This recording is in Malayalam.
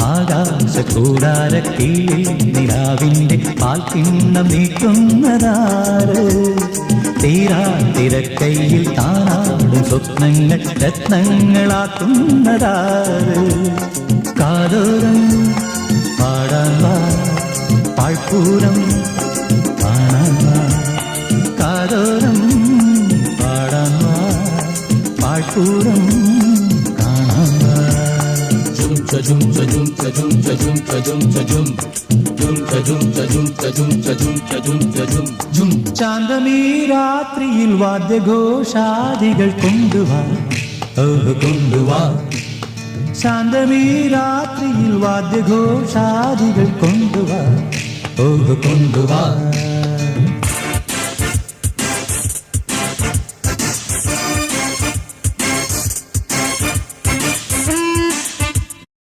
ആകാശകൂടാരക്കീഴിൽ നിലാവിൻ്റെ പാൽക്കിണ്ണം നീക്കുന്നതാര്? തീരാതിരക്കൈയിൽ താനാടും സ്വപ്നങ്ങൾ രത്നങ്ങളാക്കുന്നതാര്? കാതോരം പാടാൻ വാ പാഴ്പൂരം കാണാൻ വാ, കാതോരം പാടാൻ വാ പാഴ്പൂരം കാണാൻ വാ. ചാന്തമീ രാത്രിയിൽ വാദ്യഘോഷാദികൾ കൊണ്ടുവാ, കൊണ്ടുവാ. ശാന്തമീ രാത്രിയിൽ വാദ്യഘോഷാദികൾ കൊണ്ടുവാ, കൊണ്ടുവാ.